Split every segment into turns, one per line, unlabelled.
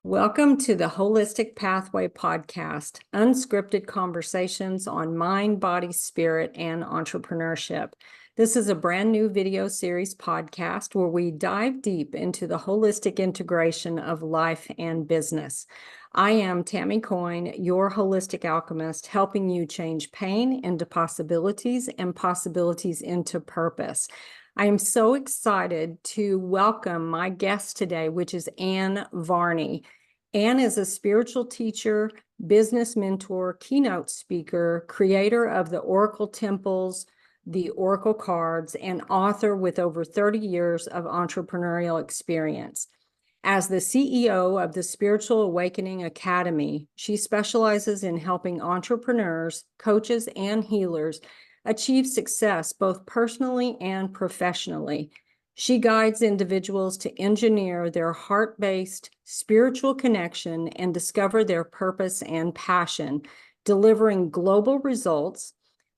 Welcome to the Holistic Pathway Podcast, unscripted conversations on mind, body, spirit, and entrepreneurship. This is a brand new video series podcast where we dive deep into the holistic integration of life and business. I am Tammy Coyne, your holistic alchemist, helping you change pain into possibilities and possibilities into purpose. I am so excited to welcome my guest today, which is Ann Varney. Ann is a spiritual teacher, business mentor, keynote speaker, creator of the Oracle Temples, the Oracle Cards, and author with over 30 years of entrepreneurial experience. As the CEO of the Spiritual Awakening Academy, she specializes in helping entrepreneurs, coaches, and healers achieve success both personally and professionally. She guides individuals to engineer their heart-based spiritual connection and discover their purpose and passion, delivering global results.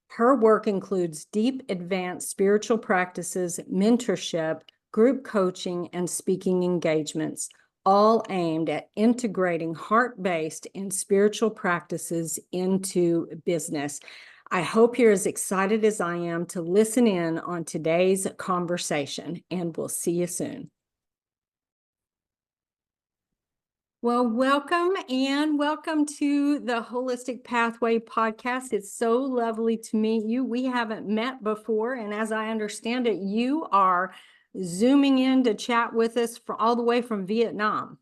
Her work includes deep, advanced spiritual practices, mentorship, group coaching, and speaking engagements, all aimed at integrating heart-based and spiritual practices into business. I hope you're as excited as I am to listen in on today's conversation, and we'll see you soon. Well, welcome, Ann. Welcome to the Holistic Pathway Podcast. It's so lovely to meet you. We haven't met before, and as I understand it, you are Zooming in to chat with us all the way from Vietnam.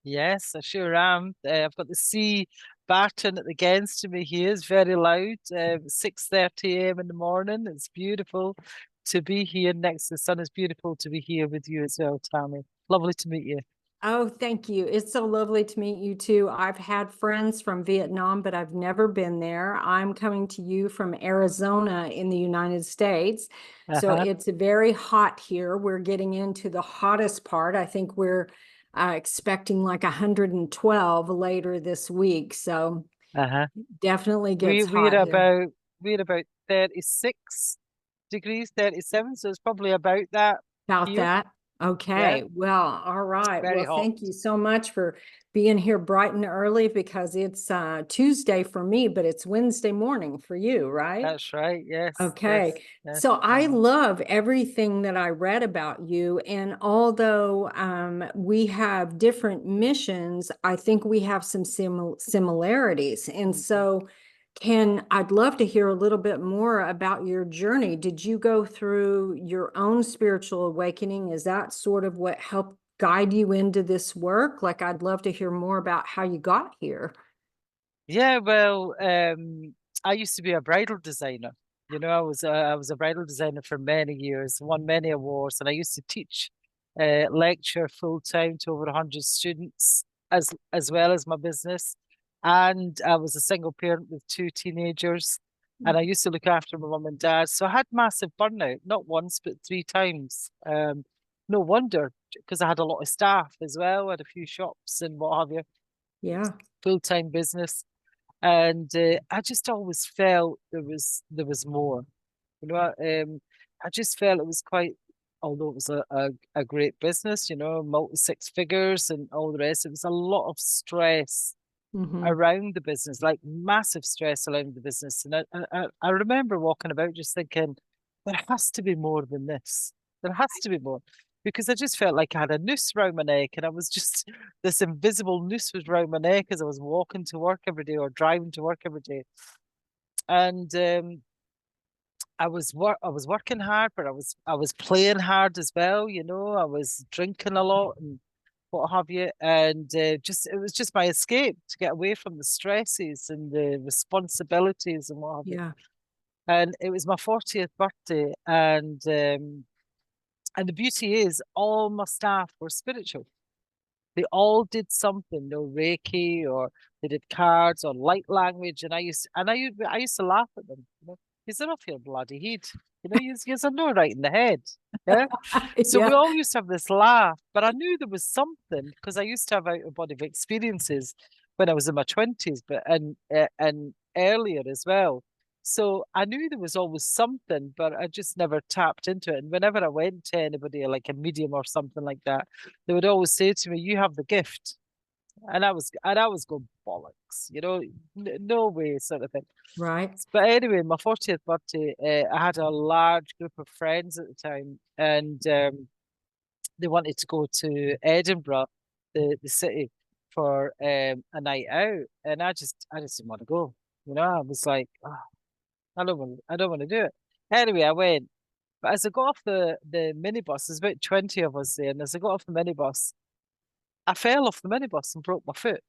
Yes, I sure am. I've got the sea battering against me here. It's very loud. 6:30 a.m. in the morning. It's beautiful to be here next to the sun. It's beautiful to be here with you as well, Tammy. Lovely to meet you.
Oh, thank you. It's so lovely to meet you too. I've had friends from Vietnam, but I've never been there. I'm coming to you from Arizona in the United States. So it's very hot here. We're getting into the hottest part. I think we're expecting like 112 later this week. So definitely gets
We're
hot here.
we're about 36 degrees, 37, so it's probably about that
About
here.
that.
Yeah,
Okay. Well, all right.
very
Well,
hot.
thank you so much for being here bright and early because it's Tuesday for me, but it's Wednesday morning for you, right?
That's right. Yes, yes,
Okay.
yes.
So I love everything that I read about you. And although we have different missions, I think we have some similarities. And so I'd love to hear a little bit more about your journey. Did you go through your own spiritual awakening? Is that sort of what helped guide you into this work? Like, I'd love to hear more about how you got here.
Yeah, well, I used to be a bridal designer. I was a bridal designer for many years, won many awards, and I used to teach, lecture full time to over 100 students, as well as my business. And I was a single parent with two teenagers, and I used to look after my mum and dad. So I had massive burnout, not once but three times. No wonder, because I had a lot of staff as well, had a few shops and what have you,
Yeah.
full-time business. And I just always felt there was more. You know, I just felt it was quite, although it was a great business, multi six figures and all the rest, it was a lot of stress
Mm-hmm.
around the business, like massive stress around the business. And I remember walking about just thinking, there has to be more than this. There has to be more. Because I just felt like I had a noose around my neck, and I was just this invisible noose was around my neck as I was walking to work every day or driving to work every day. And I was working hard, but I was playing hard as well. I was drinking a lot and what have you, and just it was just my escape to get away from the stresses and the responsibilities and what have you.
Yeah.
And it was my 40th birthday, and the beauty is all my staff were spiritual. They all did something, Reiki, or they did cards or light language, and I used to laugh at them. Because they're off your bloody head. You're not right in the head. Yeah. So we
Yeah.
all used to have this laugh, but I knew there was something because I used to have out of body experiences when I was in my 20s, but and earlier as well. So I knew there was always something, but I just never tapped into it. And whenever I went to anybody, like a medium or something like that, they would always say to me, "You have the gift. And I was going bollocks, no way sort of thing.
Right.
But anyway, my 40th birthday, I had a large group of friends at the time, and they wanted to go to Edinburgh, the city, for a night out, and I just didn't want to go. I was like, oh, I don't want to do it. Anyway, I went, but as I got off the minibus, there's about 20 of us there, and as I got off the minibus, I fell off the minibus and broke my foot,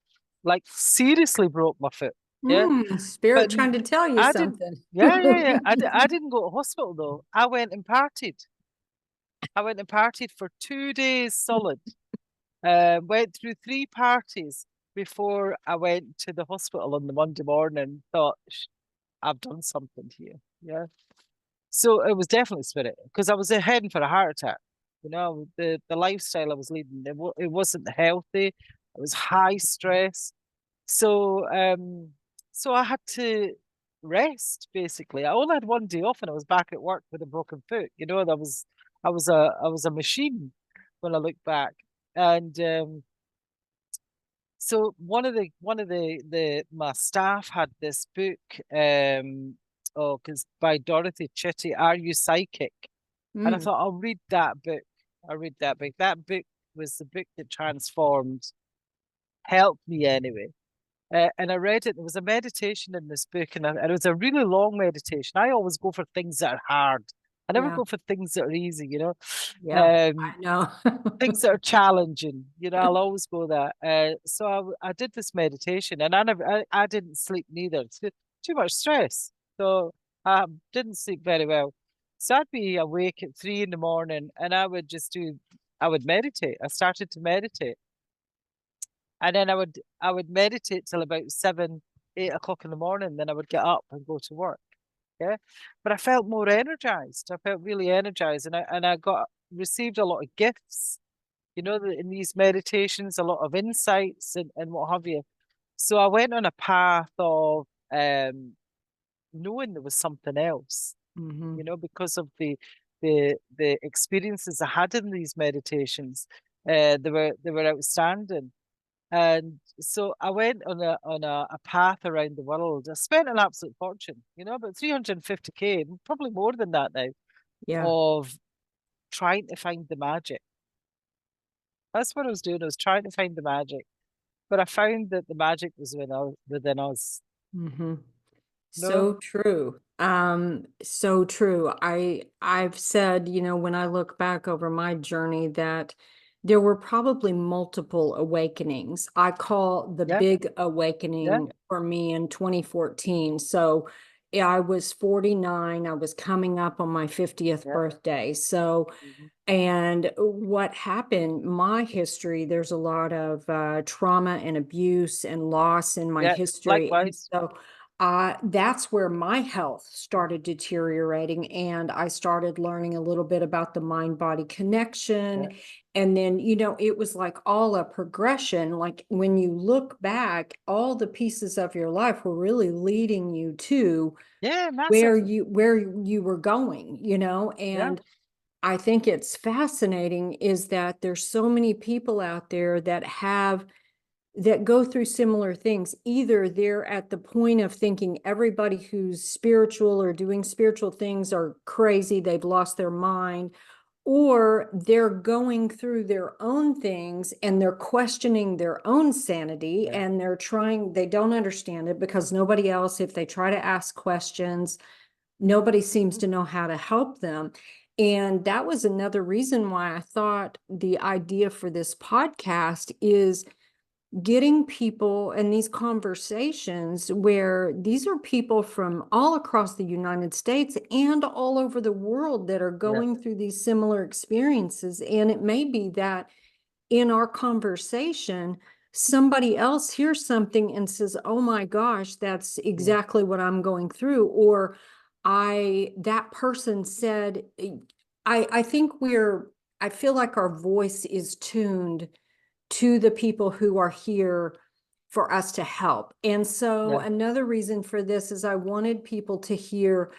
like seriously broke my foot. Yeah,
Spirit
but
trying to tell you
I didn't.
something.
Yeah. I didn't go to hospital though. I went and partied. I went and partied for 2 days solid. Went through 3 parties before I went to the hospital on the Monday morning. Thought I've done something here. Yeah. So it was definitely spirit because I was heading for a heart attack. The lifestyle I was leading, it wasn't healthy. It was high stress. So so I had to rest basically. I only had one day off and I was back at work with a broken foot. I was a machine when I look back. And so one of the my staff had this book, because by Dorothy Chitty, Are You Psychic? And I
Mm,
thought I'll read that book. I'll read that book. That book was the book that transformed, helped me anyway. And I read it. There was a meditation in this book, and it was a really long meditation. I always go for things that are hard. I never
yeah.
go for things that are easy.
Yeah.
Um,
I know.
things that are challenging. I'll always go that. So I did this meditation, and I didn't sleep neither. It's too much stress, so I didn't sleep very well. So I'd be awake at 3 in the morning, and I would meditate. I started to meditate, and then I would meditate till about 7, 8 o'clock in the morning. Then I would get up and go to work. Yeah, but I felt more energized. I felt really energized, and I got received a lot of gifts, that in these meditations, a lot of insights and what have you. So I went on a path of knowing there was something else,
Hmm.
because of the experiences I had in these meditations. They were outstanding. And so I went on a path around the world. I spent an absolute fortune, about 350K, probably more than that now,
Yeah.
of trying to find the magic. That's what I was doing. I was trying to find the magic. But I found that the magic was within us.
Hmm.
No,
So true. So true. I've said, when I look back over my journey that there were probably multiple awakenings. I call the
yeah,
big
yeah,
awakening for me in 2014. So yeah, I was 49. I was coming up on my 50th
yeah,
birthday. So,
mhm,
and what happened, my history, there's a lot of trauma and abuse and loss in my
yeah.
history. And
Likewise,
so that's where my health started deteriorating. And I started learning a little bit about the mind body
yeah,
connection. And then, it was like all a progression. Like when you look back, all the pieces of your life were really leading you to
yeah,
where
massive,
you were going,
yeah,
and I think it's fascinating is that there's so many people out there that go through similar things. Either they're at the point of thinking everybody who's spiritual or doing spiritual things are crazy, they've lost their mind, or they're going through their own things and they're questioning their own sanity
yeah,
and they don't understand it because nobody else, if they try to ask questions, nobody seems to know how to help them. And that was another reason why I thought the idea for this podcast is getting people in these conversations where these are people from all across the United States and all over the world that are
yeah,
going through these similar experiences. And it may be that in our conversation, somebody else hears something and says, "Oh my gosh, that's
yeah,
exactly what I'm going through." Or that person said, I think I feel like our voice is tuned to the people who are here for us to help. And so
yeah,
another reason for this is I wanted people to hear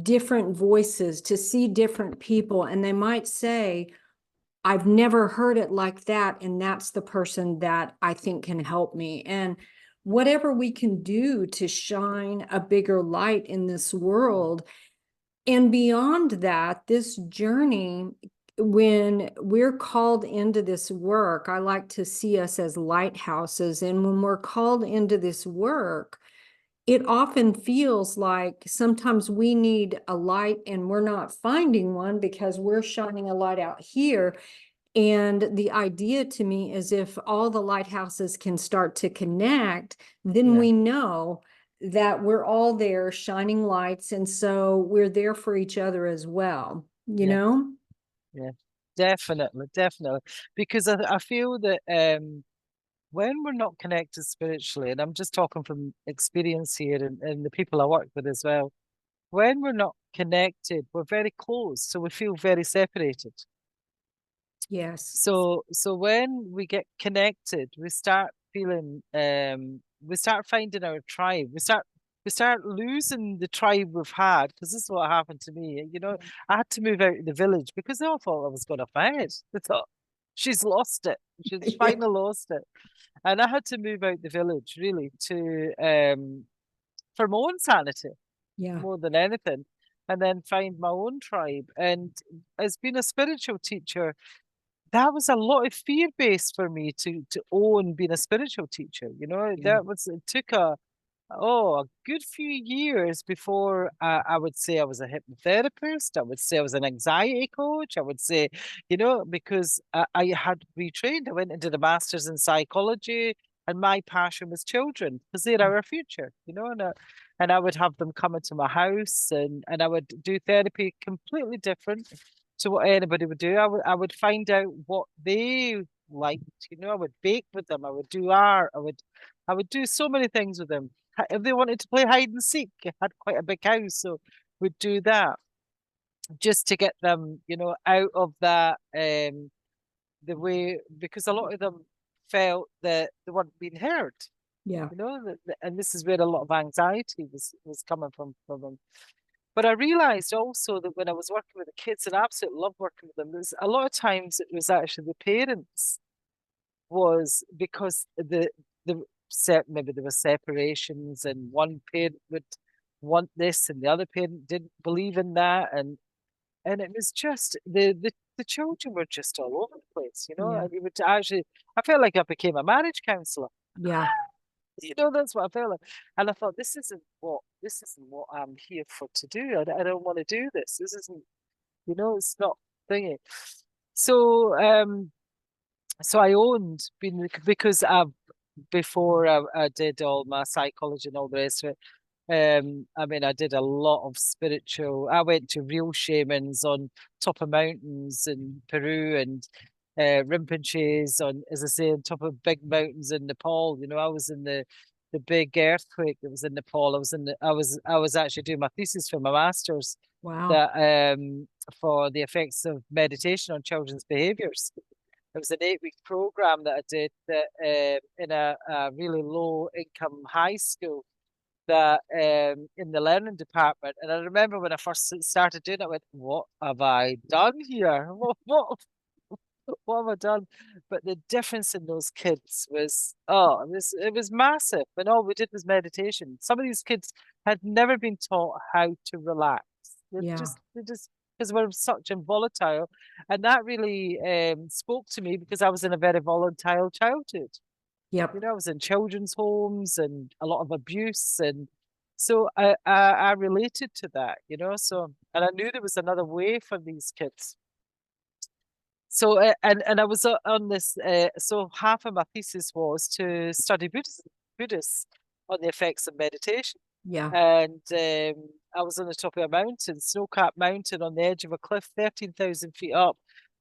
different voices, to see different people, and they might say, I've never heard it like that. And that's the person that I think can help me. And whatever we can do to shine a bigger light in this world. And beyond that, this journey, when we're called into this work, I like to see us as lighthouses. And when we're called into this work, it often feels like sometimes we need a light and we're not finding one because we're shining a light out here. And the idea to me is if all the lighthouses can start to connect, then
Yeah.
we know that we're all there shining lights. And so we're there for each other as well, you
Yeah.
know?
Yeah. Definitely, definitely. Because I feel that when we're not connected spiritually, and I'm just talking from experience here and the people I work with as well, when we're not connected, we're very close, so we feel very separated.
Yes.
So when we get connected, we start feeling we start finding our tribe. We start losing the tribe we've had, because this is what happened to me. You know, I had to move out of the village because they all thought I was gonna fight. They thought she's lost it. She's
Yeah.
finally lost it. And I had to move out the village really to for my own sanity
Yeah.
more than anything, and then find my own tribe. And as being a spiritual teacher, that was a lot of fear based for me to own being a spiritual teacher. You know,
Yeah.
that was it took a good few years before I would say I was a hypnotherapist. I would say I was an anxiety coach. I would say, you know, because I had retrained. I went into the masters in psychology, and my passion was children because they're our future, you know. And I would have them come into my house, and I would do therapy completely different to what anybody would do. I would find out what they liked, you know. I would bake with them. I would do art. I would do so many things with them. If they wanted to play hide and seek, I had quite a big house, so we'd do that just to get them, you know, out of that the way, because a lot of them felt that they weren't being heard,
Yeah.
you know, and this is where a lot of anxiety was coming from them. But I realized also that when I was working with the kids, and I absolutely love working with them, there's a lot of times it was actually the parents, was because the set maybe there were separations, and one parent would want this and the other parent didn't believe in that, and it was just the children were just all over the place, you know.
Yeah.
And you would actually, I felt like I became a marriage counselor.
Yeah.
You know, that's what I felt like. And I thought, this isn't what I'm here for to do. I don't want to do this. This isn't, you know, it's not thingy. So so I owned being, because before I did all my psychology and all the rest of it. I mean, I did a lot of spiritual. I went to real shamans on top of mountains in Peru, and Rinpoches on, as I say, on top of big mountains in Nepal. You know, I was in the big earthquake that was in Nepal. I was actually doing my thesis for my master's,
Wow.
that for the effects of meditation on children's behaviors. It was an 8-week program that I did, that in a really low income high school, that in the learning department. And I remember when I first started doing it, I went, "What have I done here? What have I done?" But the difference in those kids was, it was massive. And all we did was meditation. Some of these kids had never been taught how to relax.
Yeah.
They just because we're such and volatile, and that really spoke to me, because I was in a very volatile childhood. You
Yep.
know, I was in children's homes and a lot of abuse, and so I related to that, you know. So, and I knew there was another way for these kids. So and I was on this. So half of my thesis was to study Buddhists on the effects of meditation.
Yeah.
And I was on the top of a mountain, snow-capped mountain, on the edge of a cliff, 13,000 feet up,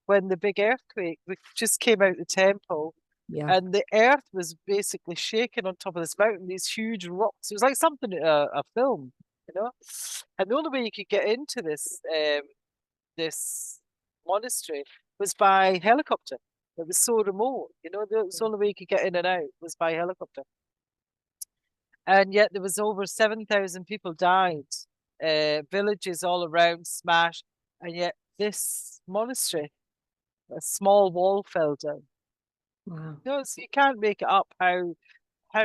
when the big earthquake, we just came out the temple,
Yeah.
and the earth was basically shaking on top of this mountain, these huge rocks. It was like something a film, you know. And the only way you could get into this monastery was by helicopter. It was so remote, you know. The only way you could get in and out was by helicopter. And yet there was over 7,000 people died, villages all around smashed, and yet this monastery a small wall fell down.
Wow.
No, so you can't make it up how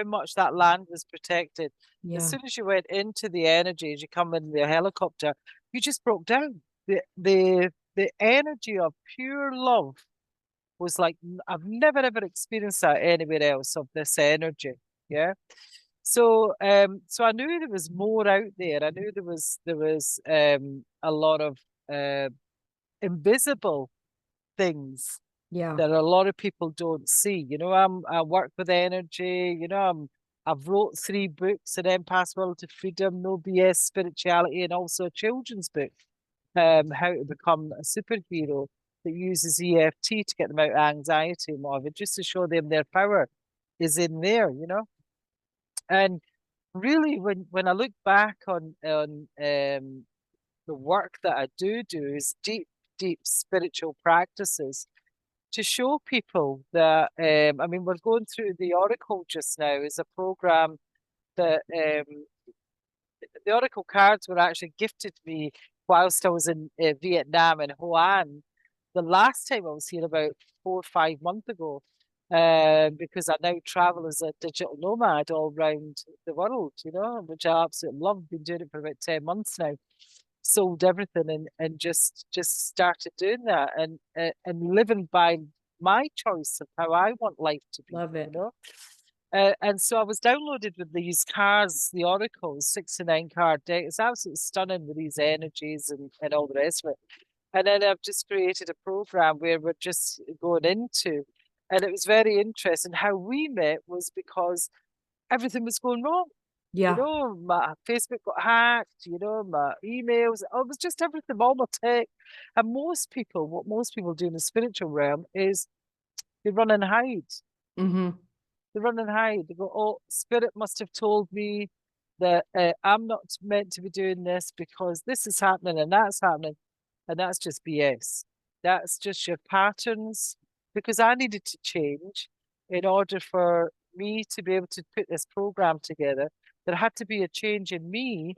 much that land was protected. As
Yeah.
soon as you went into the energy, as you come in the helicopter, you just broke down. The energy of pure love was like I've never ever experienced that anywhere else of this energy. Yeah. So I knew there was more out there. I knew there was a lot of uh invisible things
Yeah.
that a lot of people don't see. I work with energy, I've wrote 3 books, An Empath's Will to Freedom, No BS Spirituality, and also a children's book, How to Become a Superhero, that uses EFT to get them out of anxiety and whatever, just to show them their power is in there. And really when I look back on the work that I do is deep spiritual practices to show people that I mean, we're going through the Oracle just now is a program that the Oracle cards were actually gifted me whilst I was in Vietnam and Ho An the last time I was here about 4 or 5 months ago, because I now travel as a digital nomad all around the world, which I absolutely love. Been doing it for about 10 months now. Sold everything and just started doing that and living by my choice of how I want life to be,
Love it.
And so I was downloaded with these cards, the Oracles, 69 card deck. It's absolutely stunning with these energies and all the rest of it. And then I've just created a program where we're just going into, and it was very interesting. How we met was because everything was going wrong.
Yeah.
My Facebook got hacked, my emails, it was just everything, all my tech. And what most people do in the spiritual realm is they run and hide.
Mm-hmm.
They run and hide. They go, oh, spirit must have told me that I'm not meant to be doing this because this is happening and that's happening. And that's just BS. That's just your patterns. Because I needed to change in order for me to be able to put this program together. There had to be a change in me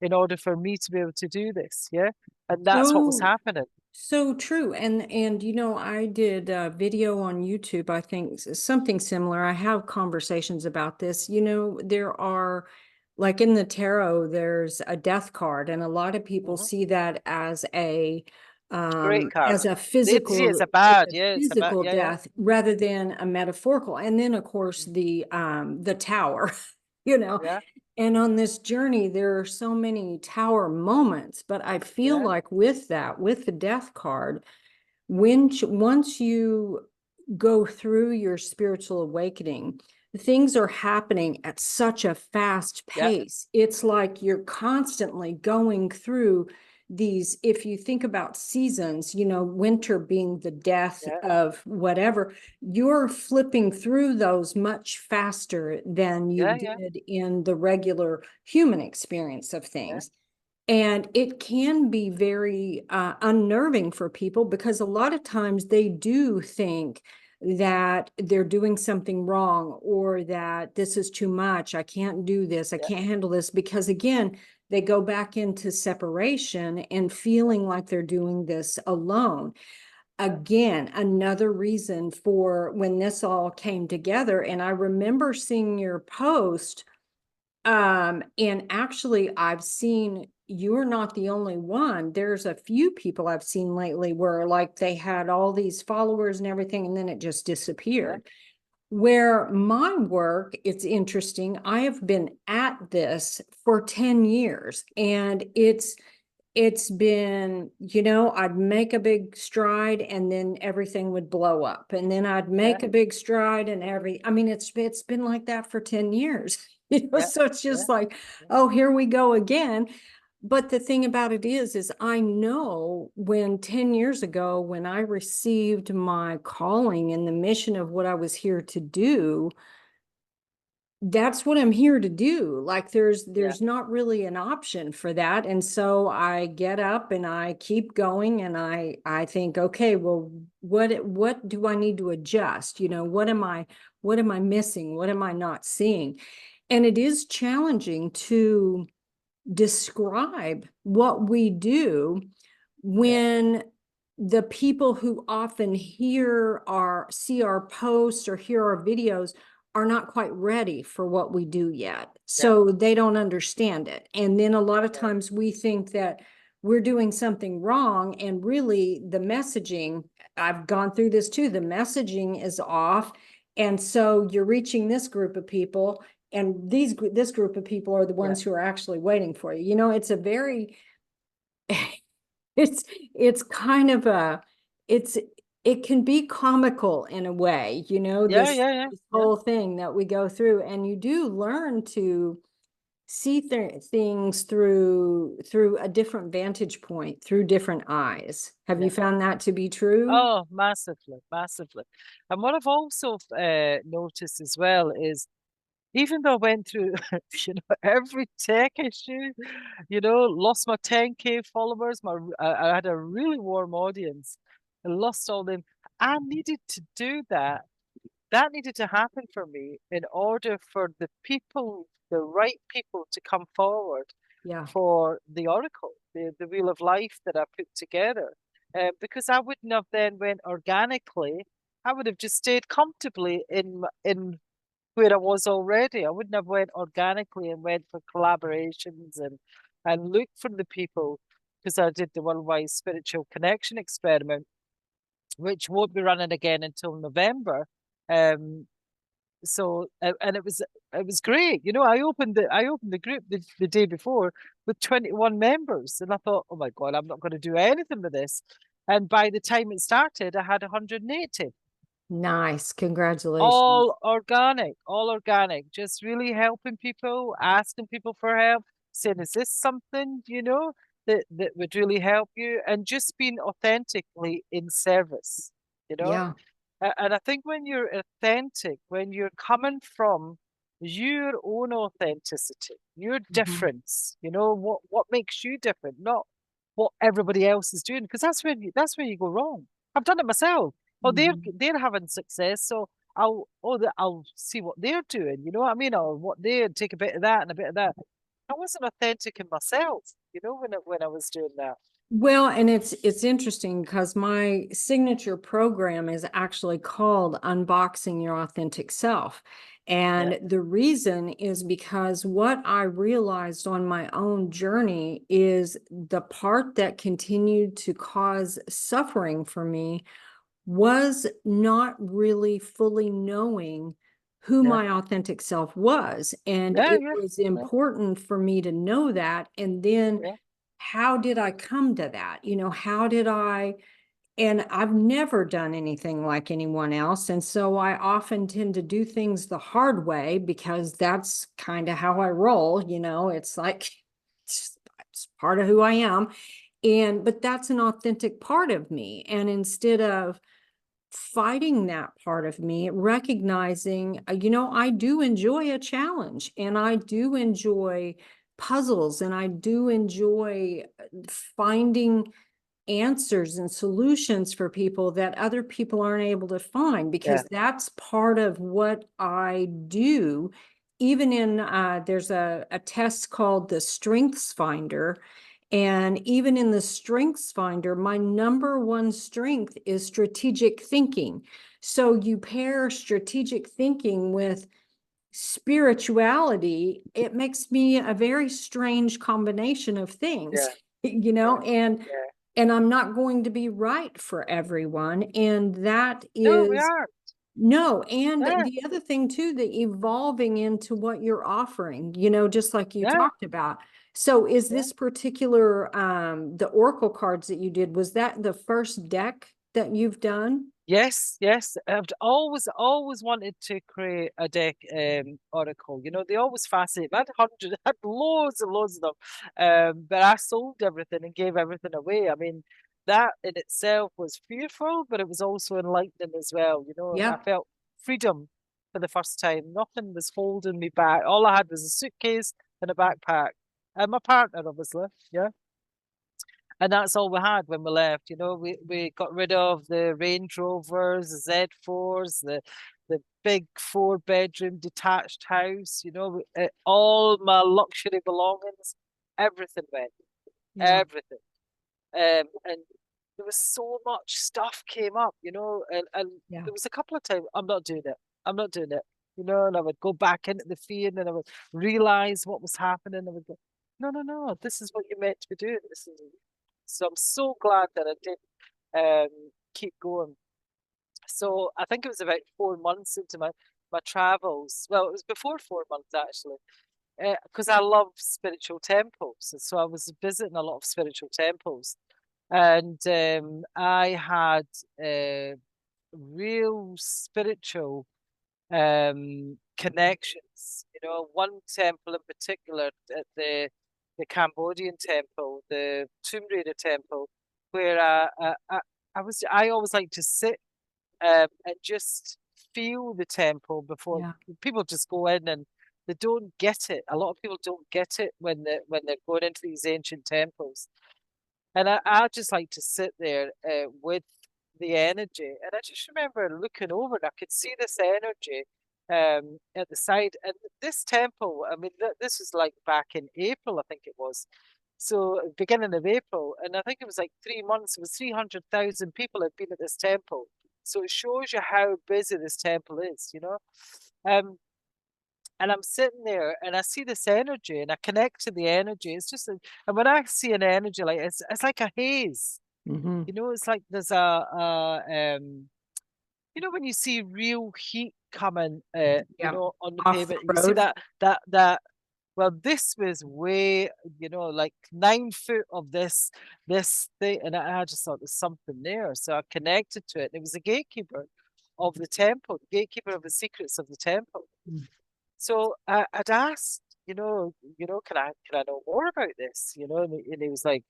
in order for me to be able to do this. Yeah. And that's what was
So
happening.
So true. And I did a video on YouTube, I think something similar. I have conversations about this. There are, like in the tarot, there's a death card, and a lot of people
Mhm.
see that as a
Great card.
as a
They see it as
physical
a bad. Yeah, it's a bad. Yeah, yeah.
death rather than a metaphorical. And then of course the tower, you know.
Yeah,
And on this journey, there are so many tower moments, but I feel
yeah,
like with that, with the death card, once you go through your spiritual awakening, things are happening at such a fast
yeah,
pace. It's like you're constantly going through these, if you think about seasons, winter being the death
yeah,
of whatever, you're flipping through those much faster than you
yeah, yeah,
did in the regular human experience of
yeah,
things. And it can be very unnerving for people because a lot of times they do think that they're doing something wrong or that this is too much. I can't do this. I
yeah,
can't handle this because, again, they go back into separation and feeling like they're doing this alone.
yeah,
Again, another reason for when this all came together. And I remember seeing your post, and actually, I've seen you're not the only one. There's a few people I've seen lately where like they had all these followers and everything, and then it just
yeah,
disappeared. Where my work, it's interesting. I have been at this for 10 years, and it's been, I'd make a big stride and then everything would blow up. And then I'd
yeah,
make a big stride and it's been like that for 10 years.
yeah,
So it's
yeah,
just like, oh, here we go again. But the thing about it is I know when 10 years ago, when I received my calling and the mission of what I was here to do, that's what I'm here to do. Like
yeah,
there's not really an option for that. And so I get up and I keep going and I think, okay, well, what do I need to adjust? What am I missing? What am I not seeing? And it is challenging to describe what we do
yeah,
when the people who often see our posts or hear our videos are not quite ready for what we do yet.
Yeah,
So they don't understand it. And then a lot of
yeah,
times we think that we're doing something wrong. And really the messaging, I've gone through this too, the messaging is off. And so you're reaching this group of people, and this group of people are the
yeah,
ones who are actually waiting for you. You know, it's a very it's it's kind of a it's it can be comical in a way, you know,
yeah, yeah, yeah,
this
yeah,
whole thing that we go through, and you do learn to see things through a different vantage point, through different eyes. Have
yeah.
you found that to be true?
Oh, massively, massively. And what I've also noticed as well is, even though I went through, every tech issue, lost my 10K followers, I had a really warm audience, I lost all them. I needed to do that. That needed to happen for me in order for the right people to come forward
Yeah.
for the oracle, the wheel of life that I put together. Because I wouldn't have then went organically. I would have just stayed comfortably in where I was already. I wouldn't have went organically and went for collaborations and looked for the people, because I did the Worldwide Spiritual Connection experiment, which won't be running again until November. Um, and it was great. I opened the group the day before with 21 members, and I thought, oh my God, I'm not going to do anything with this. And by the time it started, I had 180.
Nice. Congratulations.
All organic, just really helping people, asking people for help, saying, is this something, that would really help you? And just being authentically in service, you know?
Yeah.
And I think when you're authentic, when you're coming from your own authenticity, your
Mhm.
difference, what makes you different, not what everybody else is doing, because that's where you go wrong. I've done it myself. Oh, they're
Mhm.
they're having success, so I'll see what they're doing. You know what I mean? Or what they take a bit of that and a bit of that. I wasn't authentic in myself, when I was doing that.
Well, and it's interesting because my signature program is actually called Unboxing Your Authentic Self.
Yeah,
And the reason is because what I realized on my own journey is the part that continued to cause suffering for me was not really fully knowing who
yeah,
my authentic self was. And
yeah,
it
yeah,
was
yeah,
important for me to know that. And then
yeah,
how did I come to that? You know, how did I? And I've never done anything like anyone else. And so I often tend to do things the hard way because that's kind of how I roll. You know, it's like, it's part of who I am. But that's an authentic part of me. And instead of fighting that part of me, recognizing, I do enjoy a challenge, and I do enjoy puzzles, and I do enjoy finding answers and solutions for people that other people aren't able to find,
yeah,
because that's part of what I do. Even in there's a test called the Strengths Finder, and even in the Strengths Finder, my number one strength is strategic thinking. So you pair strategic thinking with spirituality, it makes me a very strange combination of things,
yeah, yeah,
and
yeah.
I'm not going to be right for everyone. And that
No, we
is
are.
no. And
Yeah,
the other thing too, the evolving into what you're offering, just like you
yeah,
talked about. So is
yeah.
this particular the Oracle cards that you did, was that the first deck that you've done?
Yes, yes. I've always wanted to create a deck oracle. They always fascinate me. I had hundreds, I had loads and loads of them. But I sold everything and gave everything away. I mean, that in itself was fearful, but it was also enlightening as well. I
Yeah.
felt freedom for the first time. Nothing was holding me back. All I had was a suitcase and a backpack. And my partner, obviously. Yeah. And that's all we had when we left. We got rid of the Range Rovers, the Z4s, the big 4-bedroom detached house. All my luxury belongings, everything went,
Yeah.
everything. And there was so much stuff came up, you know, and
Yeah.
there was a couple of times, I'm not doing it. I'm not doing it. You know, and I would go back into the feed and I would realize what was happening. I would go, no, no, no, this is what you're meant to be doing. This is so I'm so glad that I did keep going. So I think it was about 4 months into my travels. Well, it was before 4 months actually, because I love spiritual temples. And so I was visiting a lot of spiritual temples, and I had real spiritual connections. You know, one temple in particular, at the Cambodian temple, the Tomb Raider temple, where I always like to sit and just feel the temple before
Yeah.
people just go in and they don't get it. A lot of people don't get it when they're going into these ancient temples. And I just like to sit there with the energy. And I just remember looking over and I could see this energy at the side. And this temple, I mean, this was like back in April, I think it was. So beginning of April, and I think it was like 3 months, it was 300,000 people had been at this temple. So it shows you how busy this temple is, you know. Um, and I'm sitting there and I see this energy and I connect to the energy. It's just, and when I see an energy like it's like a haze,
Mm-hmm.
you know, it's like there's you know, when you see real heat coming, you
Yeah.
know, on the
Off the
pavement, you see
road.
that. Well, this was way, you know, like 9 foot of this thing, and I just thought there's something there, so I connected to it. It was a gatekeeper of the temple, the gatekeeper of the secrets of the temple.
Mm.
So I'd asked, can I know more about this? You know, and he was like,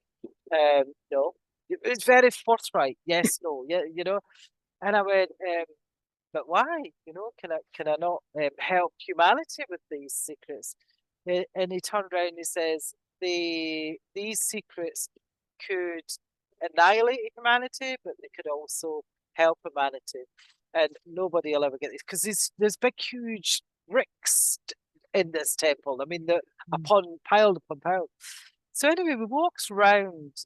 no. It was very forthright, yes, no, yeah, you know. And I went, but why? You know, can I not help humanity with these secrets? And he turned around and he says, these secrets could annihilate humanity, but they could also help humanity. And nobody will ever get this because there's big, huge bricks in this temple. I mean, the
Mm.
upon piled upon piled. So anyway, we walked around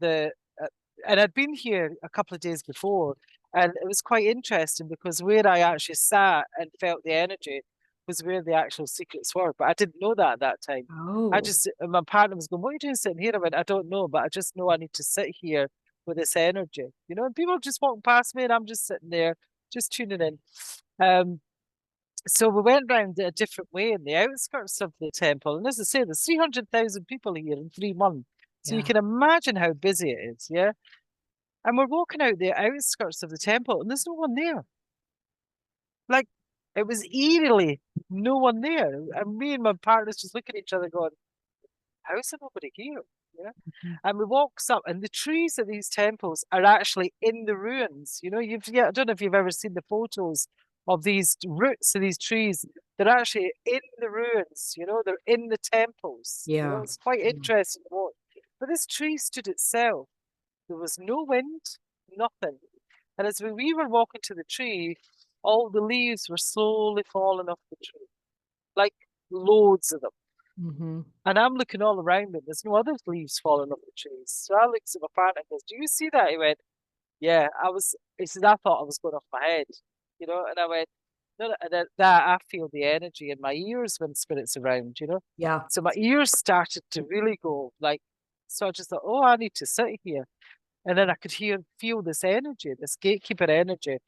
the, uh, and I'd been here a couple of days before, and it was quite interesting because where I actually sat and felt the energy was where the actual secrets were. But I didn't know that at that time. I
Oh.
just, my partner was going, "What are you doing sitting here?" I went, "I don't know, but I just know I need to sit here with this energy." You know, and people just walking past me, and I'm just sitting there, just tuning in. Um, so we went round a different way in the outskirts of the temple. And as I say, there's 300,000 people here in 3 months. So you
Yeah.
can imagine how busy it is, yeah? And we're walking out the outskirts of the temple and there's no one there. Like, it was eerily no one there. And me and my partners just looking at each other going, how is there nobody here? Yeah.
Mhm.
And we walks up, and the trees of these temples are actually in the ruins. You know, I don't know if you've ever seen the photos of these roots of these trees. They're actually in the ruins. You know, they're in the temples. You know,
Yeah.
it's quite
Yeah.
interesting to watch. But this tree stood itself. There was no wind, nothing. And as we were walking to the tree, all the leaves were slowly falling off the tree, like loads of them.
Mm-hmm.
And I'm looking all around me. There's no other leaves falling off the trees. So I looked at my partner and goes, "Do you see that?" He went, "Yeah." He said, "I thought I was going off my head." You know, and I went, "No, no." And that I feel the energy in my ears when spirit's around, you know.
Yeah.
So my ears started to really go like, so I just thought, oh, I need to sit here. And then I could feel this energy, this gatekeeper energy.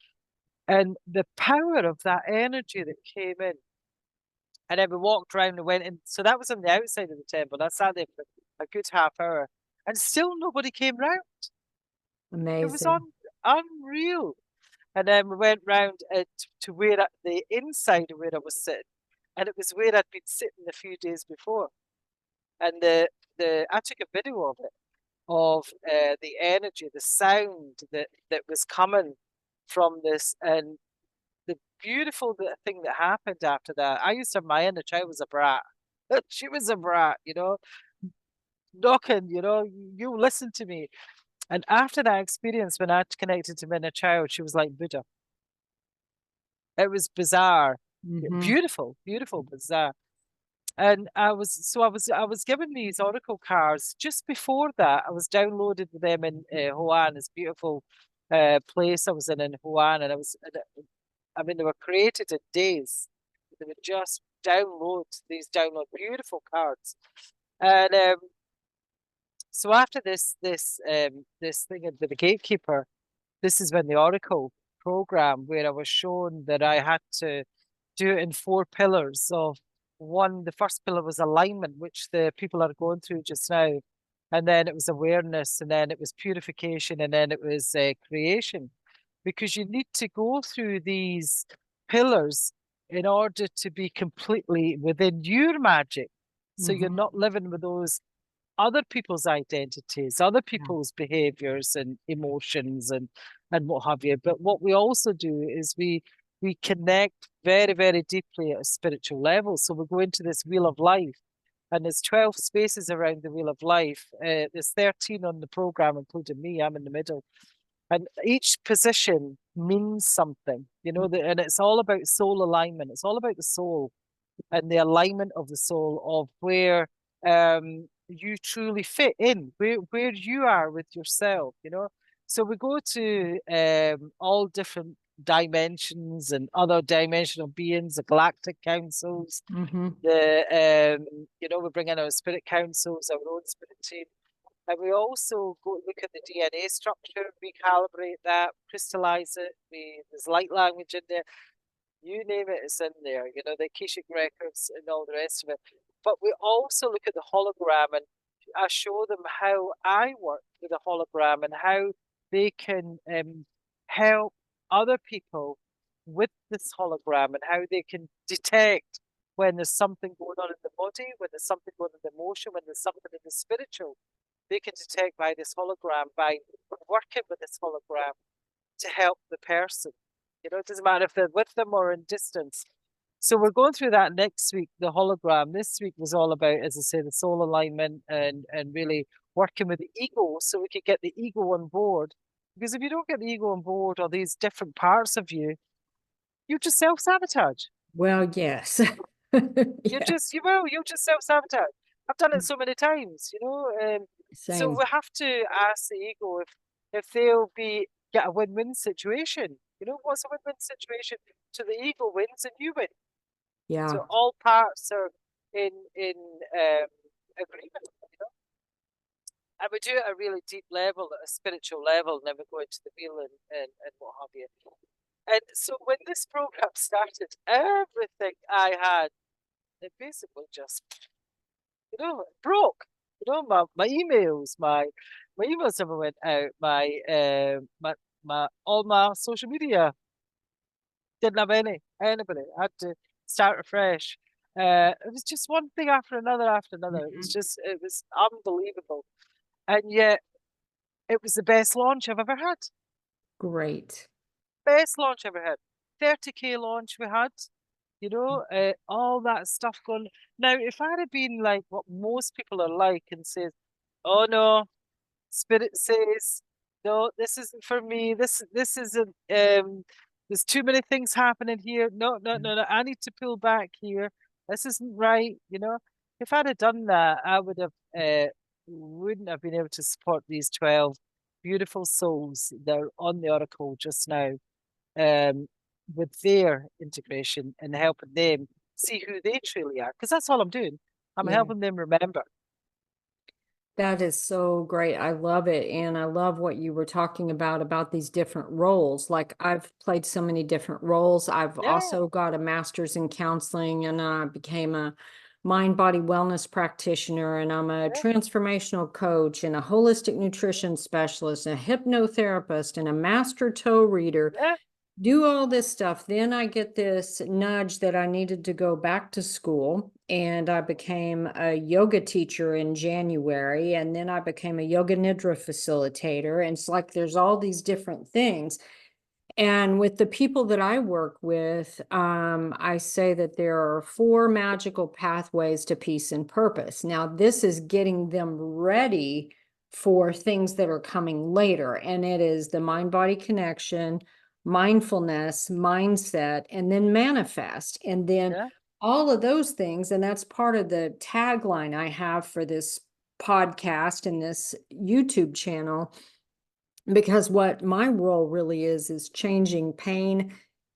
And the power of that energy that came in. And then we walked around and went in. So that was on the outside of the temple. I sat there for a good half hour and still nobody came round. It was
Amazing.
unreal. And then we went round to where the inside of where I was sitting. And it was where I'd been sitting a few days before. And I took a video of it, of the energy, the sound that was coming from this. And the beautiful thing that happened after that, I used to have my inner child was a brat. She was a brat, you know, knocking, you know, you listen to me. And after that experience, when I connected to my inner child, she was like Buddha. It was bizarre,
Mm-hmm.
beautiful, beautiful, bizarre. And I was given these oracle cards just before that. I was downloaded with them in Hawaiian, this beautiful place I was in Hawaiian, and I mean, they were created in days. They would just download beautiful cards. And so after this thing with the gatekeeper, this is when the Oracle program, where I was shown that I had to do it in 4 pillars of one. The first pillar was alignment, which the people are going through just now. And then it was awareness, and then it was purification, and then it was creation. Because you need to go through these pillars in order to be completely within your magic. So you're not living with those other people's identities, other people's behaviors and emotions and what have you. But what we also do is we connect very, very deeply at a spiritual level. So we go into this wheel of life, and there's 12 spaces around the wheel of life. There's 13 on the program, including me. I'm in the middle. And each position means something, and it's all about soul alignment. It's all about the soul and the alignment of the soul of where you truly fit in, where you are with yourself, So we go to all different dimensions and other dimensional beings, the galactic councils, we bring in our spirit councils, our own spirit team. And we also go look at the DNA structure, recalibrate that, crystallize it. There's light language in there. You name it, it's in there. The Akashic records and all the rest of it. But we also look at the hologram, and I show them how I work with the hologram and how they can help other people with this hologram, and how they can detect when there's something going on in the body, when there's something going on in the emotion, when there's something in the spiritual. They can detect by this hologram, by working with this hologram to help the person. It doesn't matter if they're with them or in distance. So we're going through that next week, the hologram. This week was all about, as I say, the soul alignment and really working with the ego so we could get the ego on board. Because if you don't get the ego on board, or these different parts of you, you just self-sabotage.
Well, yes.
You'll just self-sabotage. I've done it so many times, so we have to ask the ego if they'll get a win-win situation. What's a win-win situation? So the ego wins and you win.
Yeah.
So all parts are in agreement. And we do it at a really deep level, at a spiritual level, and then we go into the wheel and what have you. And so when this program started, everything I had, it basically just, broke. My emails, my emails never went out. My all my social media didn't have anybody. I had to start afresh. It was just one thing after another after another. It was unbelievable. And yet it was the best launch I've ever had.
Great.
Best launch I've ever had. 30K launch we had, all that stuff going. Now, if I had been like what most people are like and says, oh no, Spirit says, no, this isn't for me. This isn't, there's too many things happening here. No, I need to pull back here. This isn't right, If I'd have done that, I would have wouldn't have been able to support these 12 beautiful souls that are on the Oracle just now, with their integration and helping them see who they truly are. Because that's all I'm doing. I'm helping them remember.
That is so great. I love it. And I love what you were talking about these different roles. Like I've played so many different roles. I've also got a master's in counseling, and I became a mind body wellness practitioner, and I'm a transformational coach and a holistic nutrition specialist, a hypnotherapist, and a master toe reader. Do all this stuff. Then I get this nudge that I needed to go back to school, and I became a yoga teacher in January, and then I became a yoga nidra facilitator. And it's like there's all these different things. And with the people that I work with, I say that there are 4 magical pathways to peace and purpose. Now, this is getting them ready for things that are coming later, and it is the mind-body connection, mindfulness, mindset, and then manifest. And then all of those things. And that's part of the tagline I have for this podcast and this YouTube channel, because what my role really is changing pain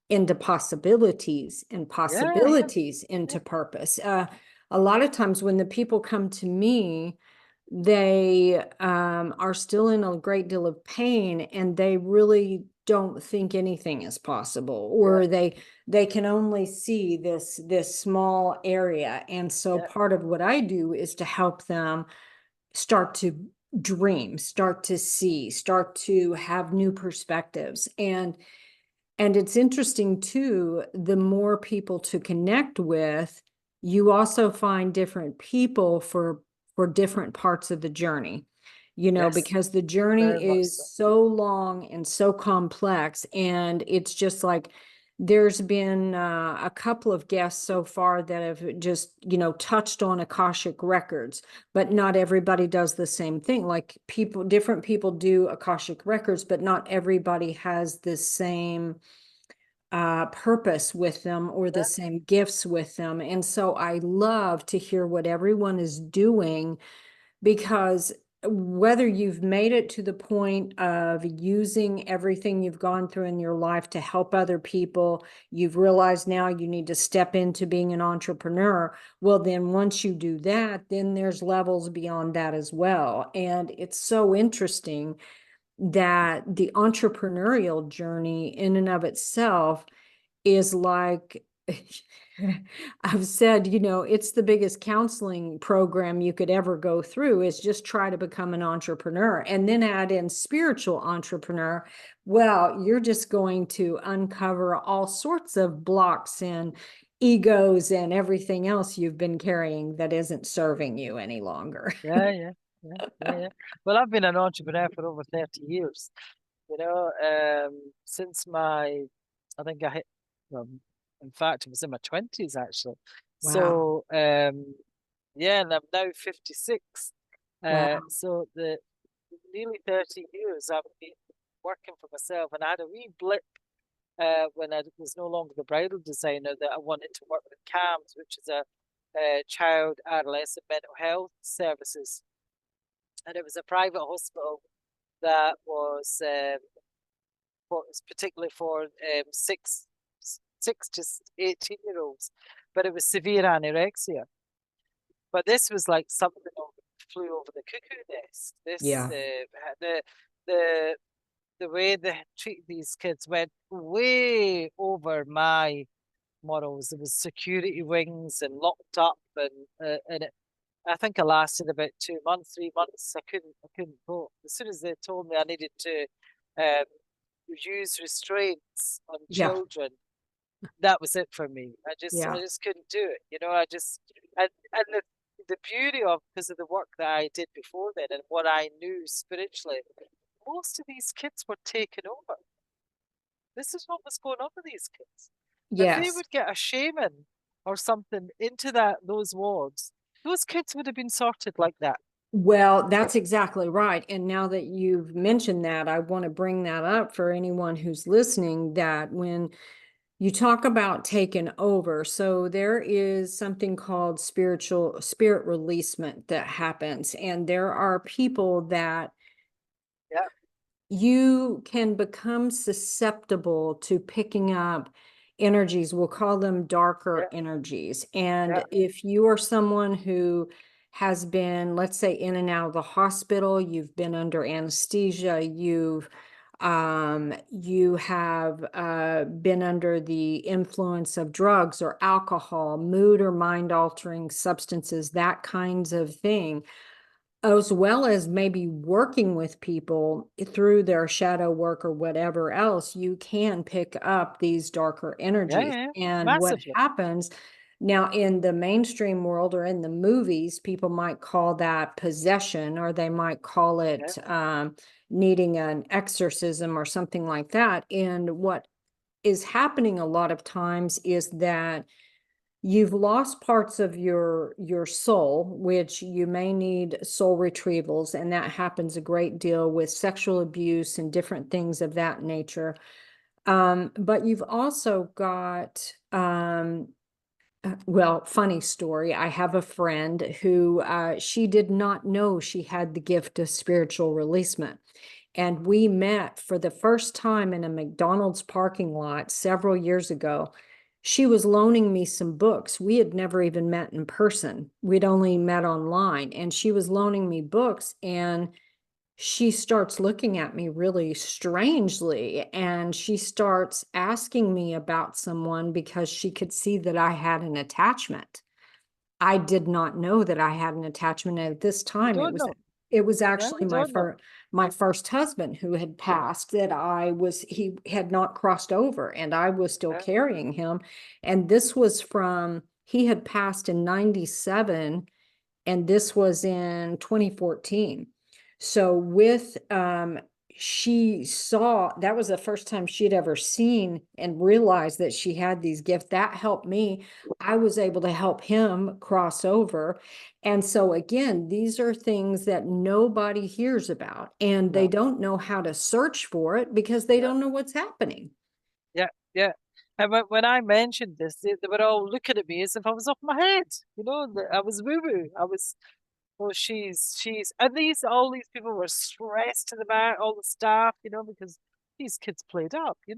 into possibilities and
Yeah, yeah,
possibilities
yeah,
into purpose. A lot of times when the people come to me, they are still in a great deal of pain and they really don't think anything is possible,
yeah,
or they can only see this small area. And so
yeah,
part of what I do is to help them start to dream, start to see, start to have new perspectives. And it's interesting too, the more people to connect with, you also find different people for different parts of the journey,
yes,
because the journey
very much
is
so.
so long and so complex. And it's just like there's been a couple of guests so far that have just, touched on Akashic records, but not everybody does the same thing. Like different people do Akashic records, but not everybody has the same purpose with them or the
Yeah,
same gifts with them. And so I love to hear what everyone is doing, because whether you've made it to the point of using everything you've gone through in your life to help other people, you've realized now you need to step into being an entrepreneur. Well, then once you do that, then there's levels beyond that as well. And it's so interesting that the entrepreneurial journey in and of itself is like, I've said, it's the biggest counseling program you could ever go through, is just try to become an entrepreneur and then add in spiritual entrepreneur. Well, you're just going to uncover all sorts of blocks and egos and everything else you've been carrying that isn't serving you any longer.
yeah, yeah, yeah, yeah, yeah. Well, I've been an entrepreneur for over 30 years, since I think I hit, well, in fact, it was in my 20s actually.
Wow.
So, yeah, and I'm now 56.
Wow.
So the nearly 30 years I've been working for myself, and I had a wee blip when I was no longer the bridal designer, that I wanted to work with CAMS, which is a child adolescent mental health services, and it was a private hospital that was particularly for six to 18-year-olds, but it was severe anorexia. But this was like something flew over the cuckoo nest. This
Yeah.
the the way they treat these kids went way over my models. There was security wings and locked up, and I think I lasted about 2 months, 3 months. I couldn't go. As soon as they told me I needed to um, use restraints on
Yeah.
children, that was it for me. I
Yeah.
just couldn't do it. And the beauty of, because of the work that I did before then and what I knew spiritually, most of these kids were taken over. This is what was going on with these kids. If they
Yes.
would get a shaman or something into those wards, those kids would have been sorted like that.
Well, that's exactly right. And now that you've mentioned that, I want to bring that up for anyone who's listening, that when you talk about taken over, so there is something called spirit releasement that happens. And there are people that
Yeah,
you can become susceptible to picking up energies. We'll call them darker
yeah,
energies.
yeah,
And if you are someone who has been, let's say, in and out of the hospital, you've been under anesthesia, you have been under the influence of drugs or alcohol, mood or mind altering substances, that kinds of thing, as well as maybe working with people through their shadow work or whatever else, you can pick up these darker
yeah,
energies.
yeah,
And what
massively.
happens now in the mainstream world or in the movies, people might call that possession, or they might call
Yeah,
it needing an exorcism or something like that. And what is happening a lot of times is that you've lost parts of your soul, which you may need soul retrievals, and that happens a great deal with sexual abuse and different things of that nature. But you've also got Well, funny story. I have a friend who she did not know she had the gift of spiritual releasement. And we met for the first time in a McDonald's parking lot several years ago. She was loaning me some books. We had never even met in person. We'd only met online, and she was loaning me books. And she starts looking at me really strangely, and she starts asking me about someone because she could see that I had an attachment. I did not know that I had an attachment at this
You
time.
don't know.
It was
Yeah,
actually
you don't know.
my first husband who had passed, that he had not crossed over, and I was still
Yeah,
carrying him. And this was from, he had passed in 97, and this was in 2014. So she saw, that was the first time she'd ever seen and realized that she had these gifts. That helped me. I was able to help him cross over. And so again, these are things that nobody hears about, and they
no.
don't know how to search for it because they
Yeah,
don't know what's happening.
yeah, yeah. And when I mentioned this, they were all looking at me as if I was off my head. I was woo-woo. I was, oh, and all these people were stressed to the back, all the staff, because these kids played up, they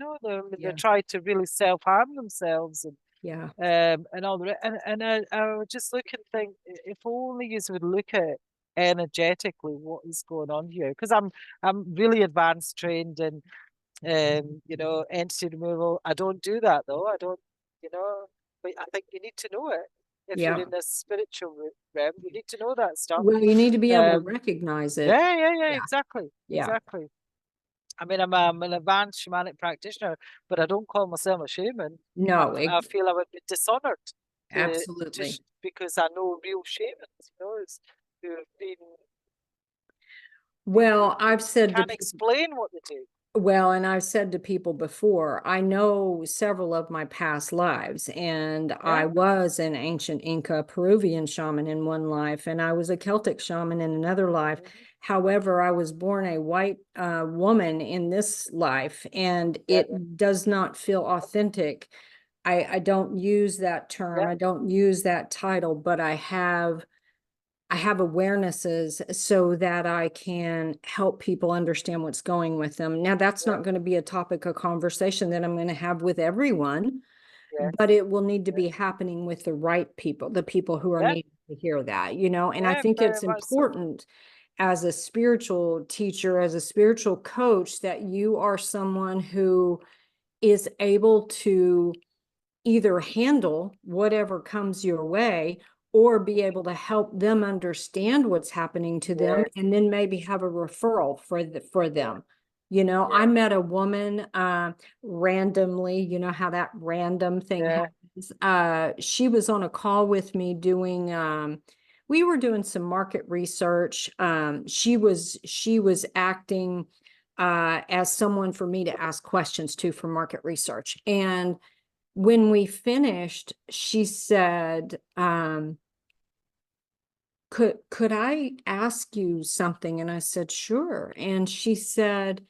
Yeah.
tried to really self-harm themselves,
Yeah.
and all the rest. And I would just look and think, if only you would look at energetically what is going on here, because I'm really advanced trained in entity removal. I don't do that though. I don't, you know, but I think you need to know it. If you're
Yeah.
in the spiritual realm, you need to know that stuff.
Well, you need to be able to
Um,
recognize it.
yeah,
Yeah.
exactly,
Yeah.
exactly. I mean, I'm an advanced shamanic practitioner, but I don't call myself a shaman.
No,
I feel I would be dishonored
absolutely.
because I know real shamans, who have been,
Well,
who
I've said to
can't
people,
explain what they do.
well, and I've said to people before, I know several of my past lives, and I
Yeah.
was an ancient Inca Peruvian shaman in one life, and I was a Celtic shaman in another life.
Mhm.
However, I was born a white woman in this life, and
Yeah,
it does not feel authentic. I don't use that term,
yeah,
I don't use that title, but I have awarenesses so that I can help people understand what's going with them. Now, that's
yeah,
not going to be a topic of conversation that I'm going to have with everyone,
yeah,
but it will need to
yeah,
be happening with the right people, the people who are
yeah,
needing to hear that, you know. And I
yeah,
think
very
it's
much so.
important as a spiritual teacher, as a spiritual coach, that you are someone who is able to either handle whatever comes your way or be able to help them understand what's happening to them,
Yes,
and then maybe have a referral for
yeah,
them. You know, I
yeah,
met a woman randomly, you know how that random thing
yeah,
happens. She was on a call with me doing we were doing some market research. She was acting as someone for me to ask questions to for market research. And when we finished, she said, could I ask you something? And I said, sure. And she said,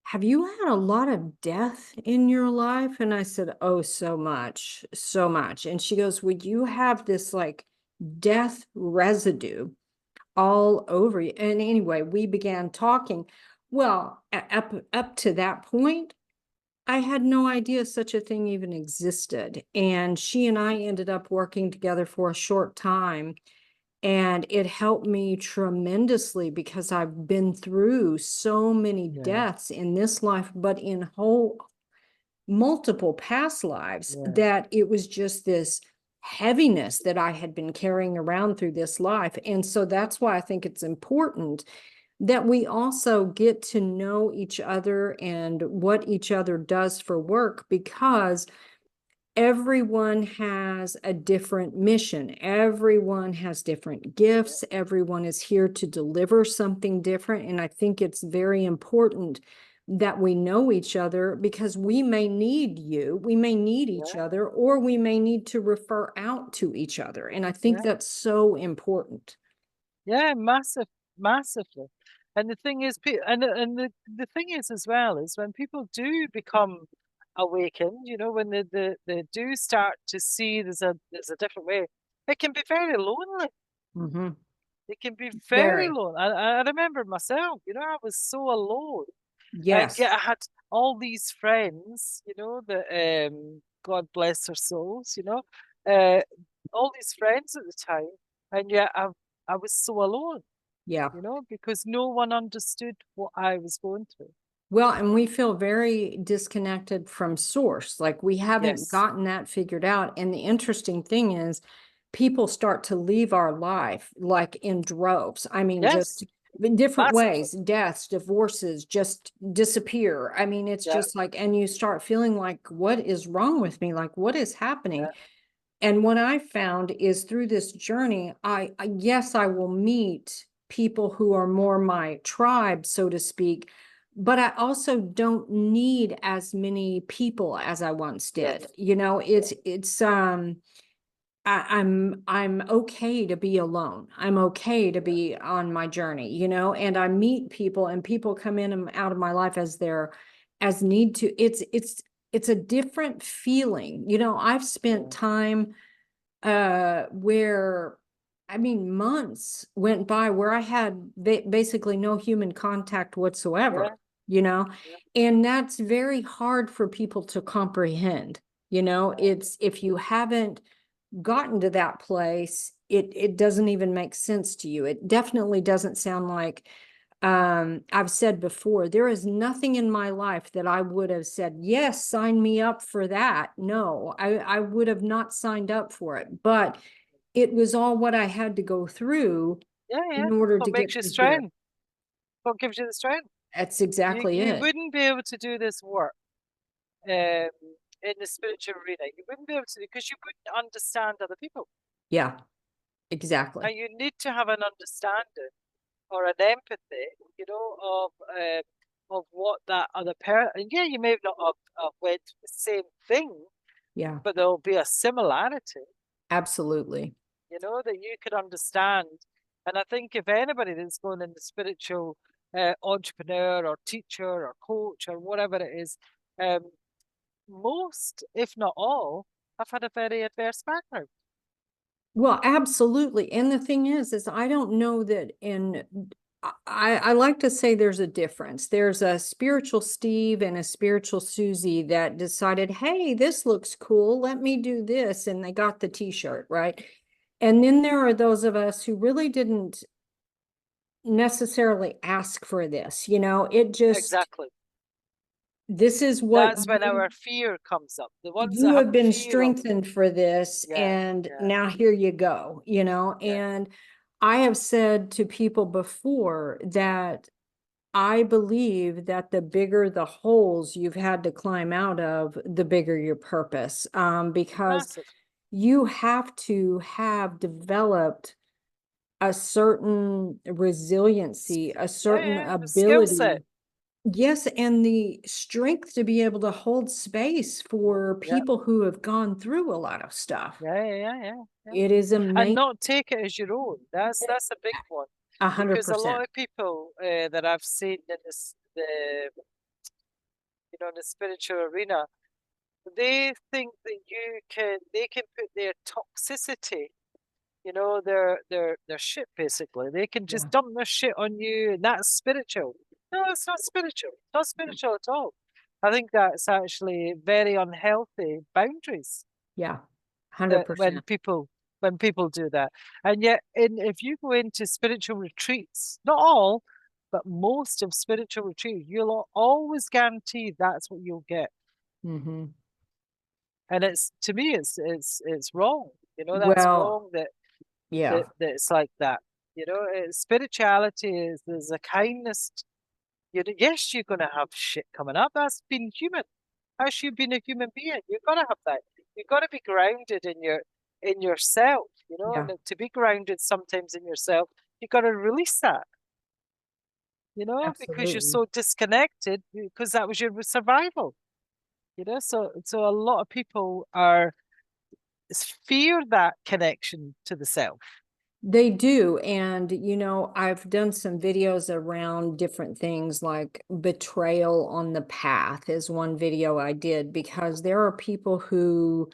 have you had a lot of death in your life? And I said, oh, so much, so much. And she goes, would you have this like death residue all over you? And anyway, we began talking. Well, up to that point, I had no idea such a thing even existed. And she and I ended up working together for a short time. And it helped me tremendously because I've been through so many
yeah,
deaths in this life, but in whole multiple past lives,
yeah,
that it was just this heaviness that I had been carrying around through this life. And so that's why I think it's important that we also get to know each other and what each other does for work, because everyone has a different mission. Everyone has different
yeah,
gifts. Everyone is here to deliver something different. And I think it's very important that we know each other, because we may need you, we may need each
yeah,
other, or we may need to refer out to each other. And I think
yeah,
that's so important.
yeah, massively. And the thing is, and the thing is as well is when people do become awakened, you know, when they do start to see there's a different way, it can be very lonely.
Mm-hmm.
It can be very
Very.
lonely. I remember myself, you know, I was so alone. And yet
Yes.
I had all these friends, you know, that God bless their souls, you know, uh, all these friends at the time, and yet I was so alone,
Yeah.
you know, because no one understood what I was going through.
Well, and we feel very disconnected from source. Like we haven't
Yes,
gotten that figured out. And the interesting thing is, people start to leave our life like in droves. I mean, just
yes,
in different
massively.
ways, deaths, divorces, just disappear. I mean, it's
Yeah,
just like, and you start feeling like, what is wrong with me? Like, what is happening?
yeah,
And what I found is through this journey, yes, I will meet people who are more my tribe, so to speak, but I also don't need as many people as I once did.
yes,
You know,
yeah,
I'm okay to be alone. I'm okay to
yeah,
be on my journey, you know, and I meet people and people come in and out of my life as they're as need to. It's a different feeling. You know, I've spent
yeah,
time where I mean months went by where I had basically no human contact
yeah,
whatsoever, you know,
yeah,
and that's very hard for people to comprehend. You know, it's if you haven't gotten to that place, it doesn't even make sense to you. It definitely doesn't sound like I've said before, there is nothing in my life that I would have said, yes, sign me up for that. No, I would have not signed up for it, but it was all what I had to go through
yeah, yeah.
in order to
What
get
makes you
to here.
strong? What gives you the strength?
That's
You
exactly
you
it.
wouldn't be able to do this work um, in the spiritual arena. You wouldn't be able to because you wouldn't understand other people,
Yeah, exactly.
and you need to have an understanding or an empathy, you know, of what that other person. And yeah, you may not have went through the same thing,
Yeah,
but there'll be a similarity,
absolutely.
you know, that you could understand. And I think if anybody that's going in the spiritual entrepreneur or teacher or coach or whatever it is, um, most, if not all, have had a very adverse background.
Well, absolutely. And the thing is I don't know that I like to say there's a difference. There's a spiritual Steve and a spiritual Susie that decided, hey, this looks cool. Let me do this. And they got the t-shirt, right? And then there are those of us who really didn't necessarily ask for this. You know, it just,
Exactly.
this is what
That's when our fear comes up. The ones
you
that have
have been
fear of,
strengthened for this,
yeah,
and
yeah,
now here you go, you know.
yeah,
And I have said to people before that I believe that the bigger the holes you've had to climb out of, the bigger your purpose. Because
massive.
you have to have developed a certain resiliency, a
Yeah,
certain
yeah, the skill
ability.
set.
Yes, and the strength to be able to hold space for
Yeah,
people who have gone through a lot of stuff.
yeah, yeah, yeah, yeah, yeah.
It is
And
amazing.
not take it as your own. That's a big one
A hundred
because a lot
percent.
of people that I've seen in this the you know in the spiritual arena, they think that they can put their toxicity, you know, their shit basically. They can
Yeah.
just dump their shit on you, and that's spiritual. No, it's not spiritual. It's not spiritual at all. I think that's actually very unhealthy boundaries
Yeah. Hundred
that
percent.
when people do that. And yet, if you go into spiritual retreats, not all, but most of spiritual retreats, you'll always guarantee that's what you'll get.
Mm-hmm.
And it's to me, it's wrong. You know, that's
Well,
wrong that
yeah.
that it's like that. You know, spirituality is there's a kindness. Yes, you're going to have shit coming up. That's being human. As you being a human being, you've got to have that. You've got to be grounded in yourself. You know,
Yeah.
and to be grounded sometimes in yourself, you got to release that. You know, because you're
Absolutely.
so disconnected because that was your survival. You know, so a lot of people are fear that connection to the self.
They do. And, I've done some videos around different things like betrayal on the path is one video I did because there are people who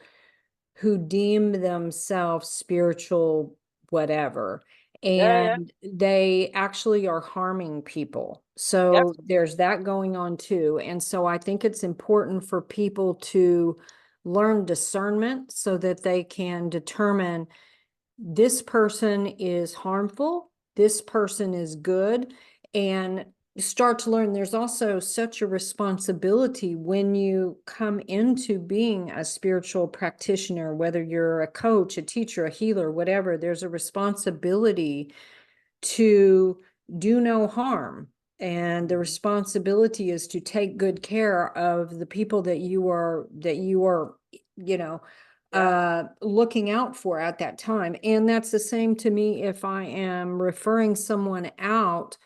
deem themselves spiritual whatever,
Yeah, yeah,
and they actually are harming people.
yep,
So there's that going on too. And so I think it's important for people to learn discernment so that they can determine this person is harmful, this person is good, and start to learn there's also such a responsibility when you come into being a spiritual practitioner, whether you're a coach, a teacher, a healer, whatever, there's a responsibility to do no harm. And the responsibility is to take good care of the people that you are, you know,
yeah,
looking out for at that time. And that's the same to me if I am referring someone out.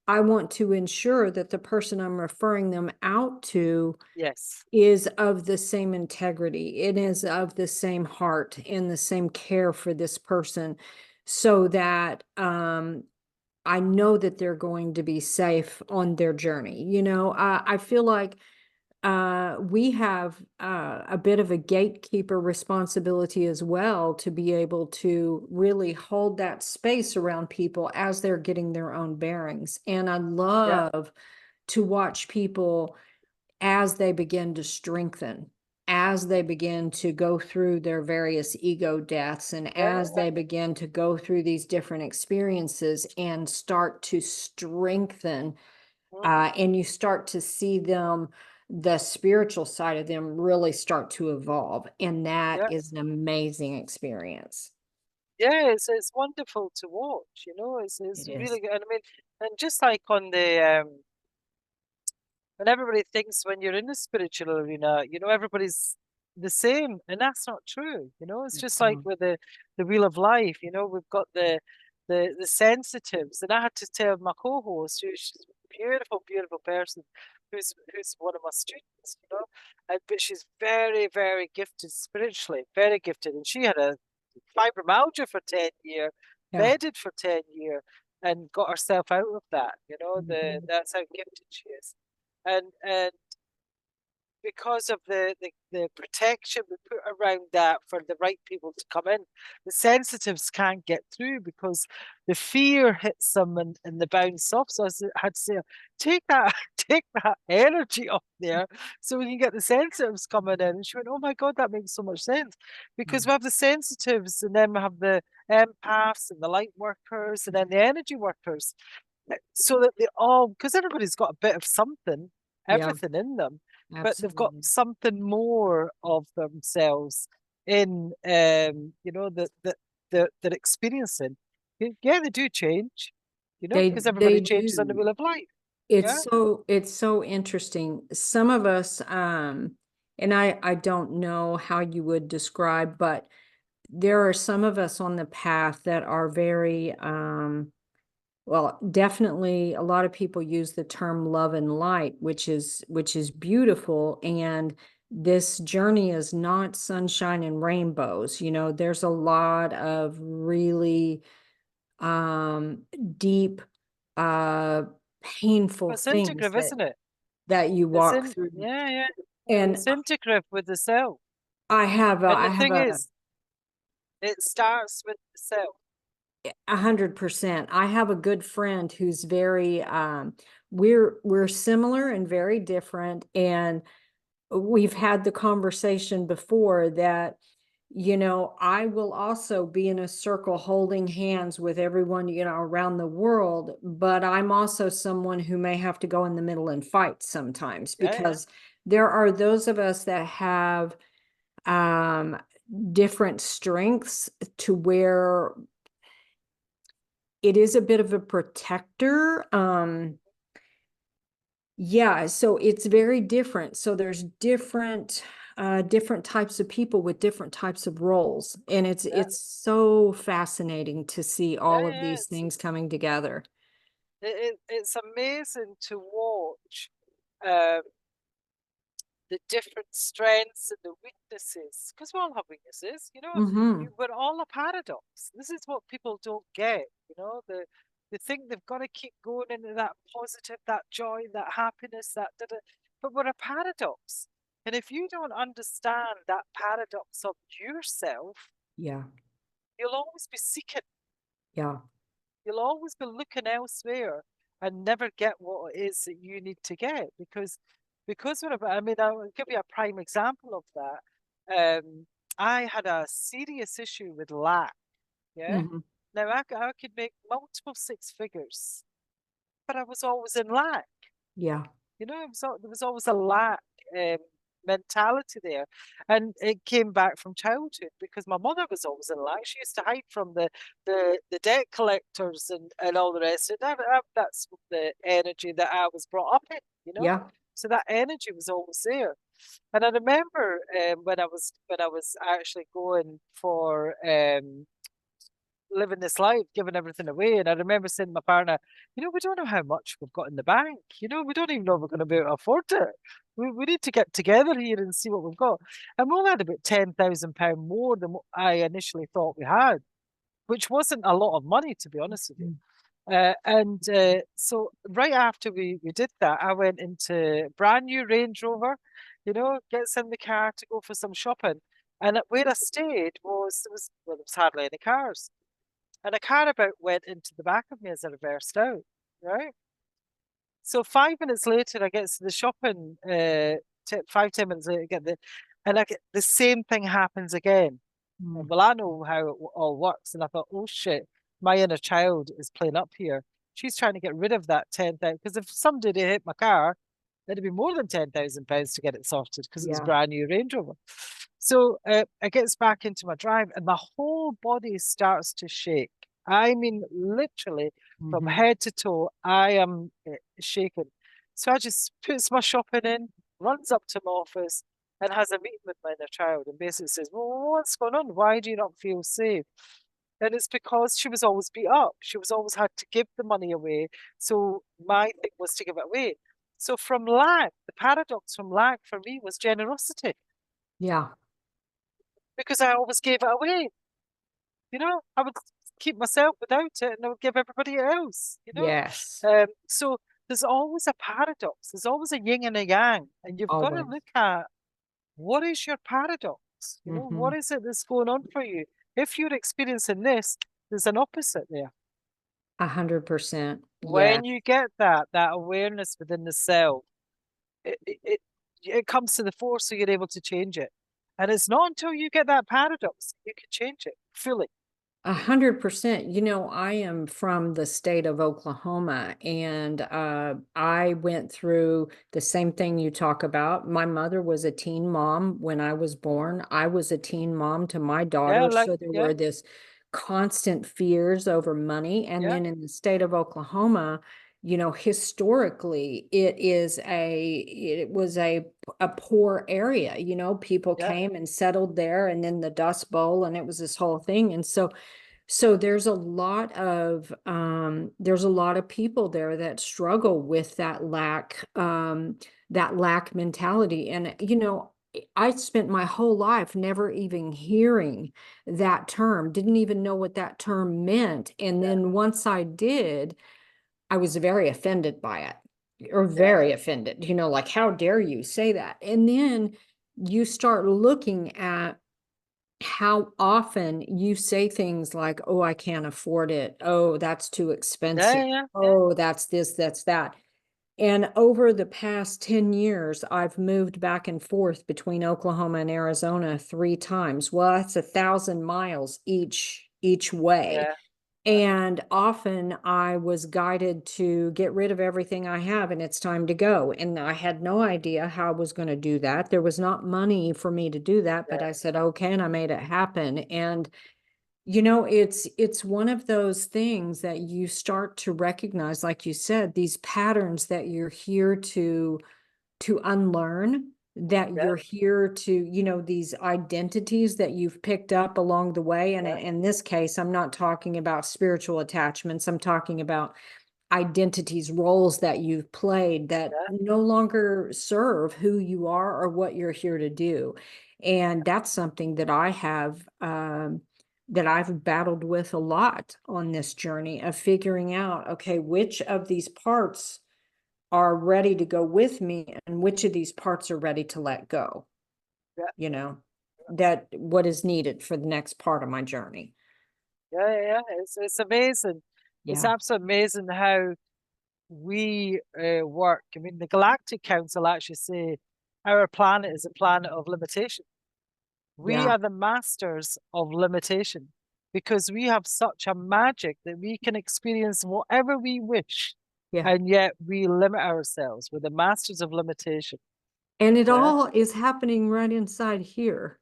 I want to ensure that the person I'm referring them out to
yes,
is of the same integrity. It is of the same heart and the same care for this person so that I know that they're going to be safe on their journey. I feel like we have a bit of a gatekeeper responsibility as well to be able to really hold that space around people as they're getting their own bearings. And I
yeah,
love to watch people as they begin to strengthen, as they begin to go through their various ego deaths, and
yeah,
as they begin to go through these different experiences and start to strengthen,
mhm,
and you start to see them, the spiritual side of them really start to evolve. And that
yeah,
is an amazing experience.
yeah. It's wonderful to watch. It's
It is.
really good. And I mean, and just like on the and everybody thinks when you're in the spiritual arena, everybody's the same, and that's not true. It's just like
Mhm.
with the wheel of life. We've got the sensitives, and I had to tell my co-host, she's a beautiful, beautiful person, who's one of my students. But she's very, very gifted spiritually, very gifted, and she had a fibromyalgia for 10 years,
Yeah.
bedded for 10 years, and got herself out of that.
Mhm.
That's how gifted she is, and because of the protection we put around that for the right people to come in, the sensitives can't get through because the fear hits them and the bounce off. So I had to say, take that, take that energy off there so we can get the sensitives coming in. And she went, oh my God, that makes so much sense. Because we have the sensitives and then we have the empaths and the light workers and then the energy workers. So that they all, because everybody's got a bit of something,
Yeah,
everything in them, but they've got
absolutely.
something more of themselves in that they're experiencing. Yeah, they do change, because
They
everybody changes on the
do.
wheel of life. Yeah,
It's so interesting. Some of us, and I don't know how you would describe, but there are some of us on the path that are very, well, definitely a lot of people use the term love and light, which is beautiful. And this journey is not sunshine and rainbows. There's a lot of really um deep, uh painful
it's
things
integrative,
that
isn't it?
that you
It's
walk
in,
through.
yeah, yeah.
And
It's integrative with the self.
I have a,
And
I
the
have
thing
a
is, it starts with the self.
100%. I have a good friend who's very, we're similar and very different. And we've had the conversation before that, I will also be in a circle holding hands with everyone, around the world, but I'm also someone who may have to go in the middle and fight sometimes
Yeah, yeah.
because there are those of us that have um different strengths to where it is a bit of a protector. Yeah, so it's very different. So there's different types of people with different types of roles. And it's
Yeah,
it's so fascinating to see
yeah,
all of
yeah.
these things coming together.
It's amazing to watch. Um, the different strengths and the weaknesses, because we all have weaknesses,
Mm-hmm.
we're all a paradox. This is what people don't get, they think they've got to keep going into that positive, that joy, that happiness, but we're a paradox. And if you don't understand that paradox of yourself,
Yeah.
you'll always be seeking.
Yeah.
You'll always be looking elsewhere and never get what it is that you need to get because I mean, I'll give you a prime example of that. I had a serious issue with lack. Yeah.
Mm-hmm.
Now I could make multiple six figures, but I was always in lack.
Yeah.
There was always a lack um, mentality there. And it came back from childhood because my mother was always in lack. She used to hide from the debt collectors and all the rest. And that's the energy that I was brought up in.
Yeah.
So that energy was always there. And I remember when I was actually going for living this life, giving everything away. And I remember saying to my partner, we don't know how much we've got in the bank. We don't even know if we're going to be able to afford it. We need to get together here and see what we've got. And we only had about £10,000 more than what I initially thought we had, which wasn't a lot of money, to be honest with you. So right after we did that, I went into brand new Range Rover, gets in the car to go for some shopping. And where I stayed there was hardly any cars. And a car about went into the back of me as I reversed out, right? So 5 minutes later, I get to the shopping, 5, 10 minutes later, and the same thing happens again.
Mm.
Well, I know how it all works. And I thought, oh shit, my inner child is playing up here. She's trying to get rid of that 10,000. Because if somebody hit my car, it'd be more than £10,000 to get it sorted because it was
Yeah.
brand new Range Rover. So I gets back into my drive and my whole body starts to shake. I mean, literally from
Mm-hmm.
head to toe, I am shaken. So I just puts my shopping in, runs up to my office and has a meeting with my inner child and basically says, well, what's going on? Why do you not feel safe? And it's because she was always beat up. She was always had to give the money away. So my thing was to give it away. So from lack, the paradox from lack for me was generosity
Yeah.
because I always gave it away. I would keep myself without it and I would give everybody else.
Yes.
So there's always a paradox. There's always a yin and a yang. And you've got to
Always.
look at what is your paradox?
Mm-hmm.
What is it that's going on for you? If you're experiencing this, there's an opposite there.
100%. Yeah.
When you get that awareness within the self, it comes to the fore so you're able to change it. And it's not until you get that paradox you can change it fully.
100%. I am from the state of Oklahoma, and I went through the same thing you talk about. My mother was a teen mom when I was born. I was a teen mom to my daughter, so there were this constant fears over money. And then in the state of Oklahoma, historically, it was a poor area. People came and settled there, and then the Dust Bowl, and it was this whole thing. And so there's a lot of people there that struggle with that lack mentality. And I spent my whole life never even hearing that term, didn't even know what that term meant. And then once I did, I was very offended by it, or very offended, like, how dare you say that? And then you start looking at how often you say things like, oh, I can't afford it. Oh, that's too expensive. Oh, that's this, that's that. And over the past 10 years, I've moved back and forth between Oklahoma and Arizona 3 times. Well, that's 1,000 miles each way. And often I was guided to get rid of everything I have and it's time to go. And I had no idea how I was going to do that. There was not money for me to do that, but I said, okay, and I made it happen. And it's one of those things that you start to recognize, like you said, these patterns that you're here to unlearn, that you're here to, these identities that you've picked up along the way. And in this case, I'm not talking about spiritual attachments. I'm talking about identities, roles that you've played that
Yeah,
no longer serve who you are or what you're here to do. And that's something that I have that I've battled with a lot on this journey of figuring out, okay, which of these parts are ready to go with me and which of these parts are ready to let go,
yeah,
you know, that what is needed for the next part of my journey.
yeah. It's amazing. It's
Yeah.
absolutely amazing how we work. I mean, the Galactic Council actually say our planet is a planet of limitation. We
Yeah.
are the masters of limitation because we have such a magic that we can experience whatever we wish,
Yeah.
and yet we limit ourselves. We're the masters of limitation.
And it
Yeah.
all is happening right inside here,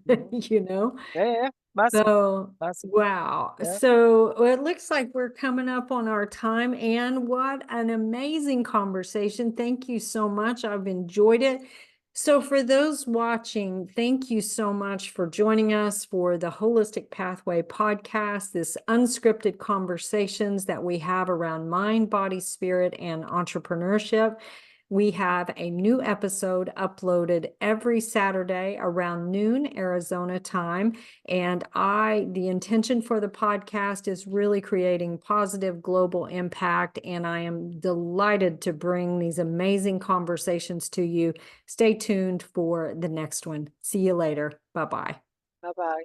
Mhm.
you know?
Yeah. Massive,
So,
massive.
wow.
Yeah.
So well, it looks like we're coming up on our time. And what an amazing conversation. Thank you so much. I've enjoyed it. So, for those watching, thank you so much for joining us for the Holistic Pathway podcast, this unscripted conversations that we have around mind, body, spirit, and entrepreneurship. We have a new episode uploaded every Saturday around noon Arizona time. And the intention for the podcast is really creating positive global impact. And I am delighted to bring these amazing conversations to you. Stay tuned for the next one. See you later. Bye-bye.
Bye bye.